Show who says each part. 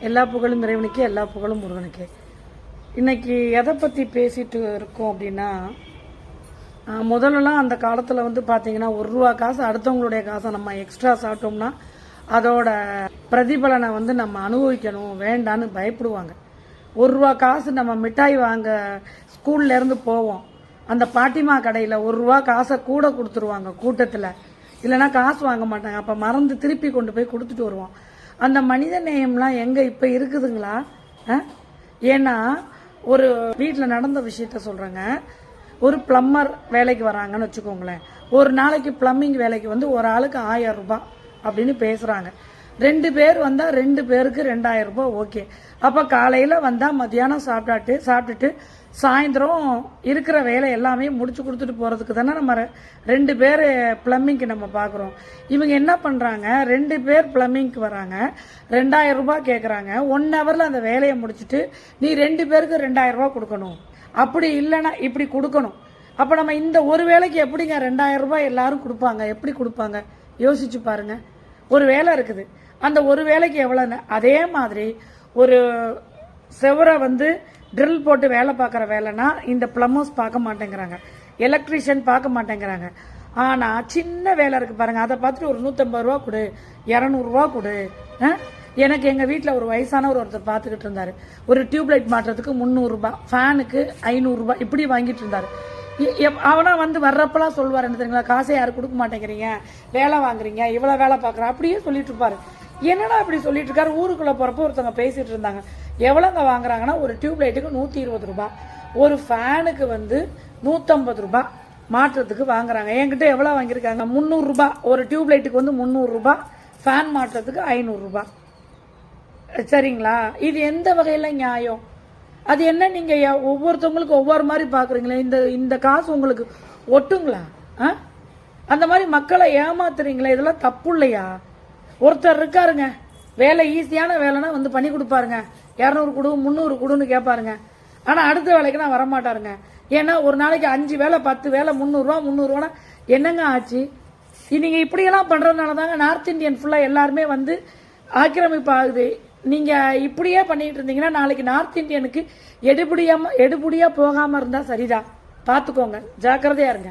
Speaker 1: எல்லா புகழும் இறைவனுக்கு, எல்லா புகழும் முருகனுக்கு. இன்னைக்கு எதை பற்றி பேசிட்டு இருக்கோம் அப்படின்னா, முதல்லலாம் அந்த காலத்தில் வந்து பார்த்தீங்கன்னா 1 ரூபா காசு அடுத்தவங்களுடைய காசை நம்ம எக்ஸ்ட்ரா சாப்பிட்டோம்னா அதோட பிரதிபலனை வந்து நம்ம அனுபவிக்கணும் வேண்டான்னு பயப்படுவாங்க. 1 ரூபா காசு நம்ம மிட்டாய் வாங்க ஸ்கூல்லேருந்து போவோம், அந்த பாட்டிமா கடையில் 1 ரூபா காசை கூட கொடுத்துருவாங்க கூட்டத்தில், இல்லைன்னா காசு வாங்க மாட்டாங்க. அப்போ மறந்து திருப்பி கொண்டு போய் கொடுத்துட்டு வருவோம். அந்த மனித நேயம்லாம் எங்கே இப்போ இருக்குதுங்களா? ஏன்னா ஒரு வீட்டில் நடந்த விஷயத்த சொல்கிறேங்க. ஒரு பிளம்பர் வேலைக்கு வராங்கன்னு வச்சுக்கோங்களேன். ஒரு நாளைக்கு பிளம்பிங் வேலைக்கு வந்து ஒரு ஆளுக்கு 1000 ரூபாய் அப்படின்னு பேசுகிறாங்க. 2 பேர் வந்தால் 2 பேருக்கு 2000 ரூபாய். ஓகே. அப்போ காலையில் வந்தால் மத்தியானம் சாப்பிட்டுட்டு சாயந்தரம் இருக்கிற வேலை எல்லாமே முடிச்சு கொடுத்துட்டு போகிறதுக்கு தானே நம்ம 2 பேர் பிளம்பிங்க்கு நம்ம பார்க்குறோம். இவங்க என்ன பண்ணுறாங்க, 2 பேர் பிளம்பிங்க்கு வராங்க, 2000 ரூபாய் கேட்குறாங்க. 1 ஹவரில் அந்த வேலையை முடிச்சுட்டு நீ 2 பேருக்கு 2000 ரூபாய் கொடுக்கணும், அப்படி இல்லைன்னா இப்படி கொடுக்கணும். அப்போ நம்ம இந்த ஒரு வேலைக்கு எப்படிங்க 2000 ரூபாய் எல்லாரும் கொடுப்பாங்க? எப்படி கொடுப்பாங்க யோசிச்சு பாருங்க. ஒரு வேலை இருக்குது, அந்த ஒரு வேலைக்கு எவ்வளோன்னு. அதே மாதிரி ஒரு செவரை வந்து ட்ரில் போட்டு வேலை பார்க்குற வேலைன்னா இந்த பிளம்பர்ஸ் பார்க்க மாட்டேங்கிறாங்க, எலக்ட்ரீஷியன் பார்க்க மாட்டேங்கிறாங்க. ஆனால் சின்ன வேலை இருக்குது பாருங்க, அதை பார்த்துட்டு ஒரு 150 ரூபா கொடு, 200 ரூபா கொடு. எனக்கு எங்கள் வீட்டில் ஒரு வயசானவர் ஒருத்தர் பார்த்துக்கிட்டு இருந்தார். ஒரு டியூப்லைட் மாட்டுறதுக்கு 300 ரூபாய், ஃபேனுக்கு 500 ரூபாய் இப்படி வாங்கிட்டு இருந்தார். அவனா வந்து வர்றப்பெல்லாம் சொல்லுவார், என்ன தெரியுங்களா, காசை யாரும் கொடுக்க மாட்டேங்கிறீங்க, வேலை வாங்குறீங்க, இவ்வளோ வேலை பார்க்குறேன் அப்படியே சொல்லிட்டு இருப்பாரு. என்னடா அப்படி சொல்லிட்டு இருக்காரு. ஊருக்குள்ளே போகிறப்போ ஒருத்தவங்க பேசிட்டு இருந்தாங்க, எவ்வளோங்க வாங்குறாங்கன்னா ஒரு டியூப்லைட்டுக்கு 120 ரூபாய், ஒரு ஃபேனுக்கு வந்து 150 ரூபாய் மாற்றுறதுக்கு வாங்குறாங்க. என்கிட்ட எவ்வளோ வாங்கியிருக்காங்க, 300 ரூபாய். ஒரு டியூப்லைட்டுக்கு வந்து 300 ரூபாய், ஃபேன் மாற்றுறதுக்கு 500 ரூபாய். சரிங்களா? இது எந்த வகையில் நியாயம்? அது என்ன, நீங்கள் ஒவ்வொருத்தவங்களுக்கு ஒவ்வொரு மாதிரி பார்க்குறீங்களே, இந்த காசு உங்களுக்கு ஒட்டுங்களா? அந்த மாதிரி மக்களை ஏமாத்துறீங்களே, இதெல்லாம் தப்பு இல்லையா? ஒருத்தர் இருக்காருங்க, வேலை ஈஸியான வேலைன்னா வந்து பண்ணி கொடுப்பாருங்க, 200 கொடு 300 கொடுன்னு கேட்பாருங்க. ஆனால் அடுத்த வேலைக்கு நான் வரமாட்டாருங்க. ஏன்னா ஒரு நாளைக்கு 5 வேலை 10 வேலை 300 ரூபா என்னங்க ஆச்சு? நீங்கள் இப்படியெல்லாம் பண்ணுறதுனால தாங்க நார்த் இந்தியன் ஃபுல்லாக எல்லாருமே வந்து ஆக்கிரமிப்பு ஆகுது. நீங்கள் இப்படியே பண்ணிட்டு இருந்தீங்கன்னா நாளைக்கு நார்த் இந்தியனுக்கு எடுபடியாக போகாமல் இருந்தால் சரிதான். பார்த்துக்கோங்க, ஜாக்கிரதையா இருங்க.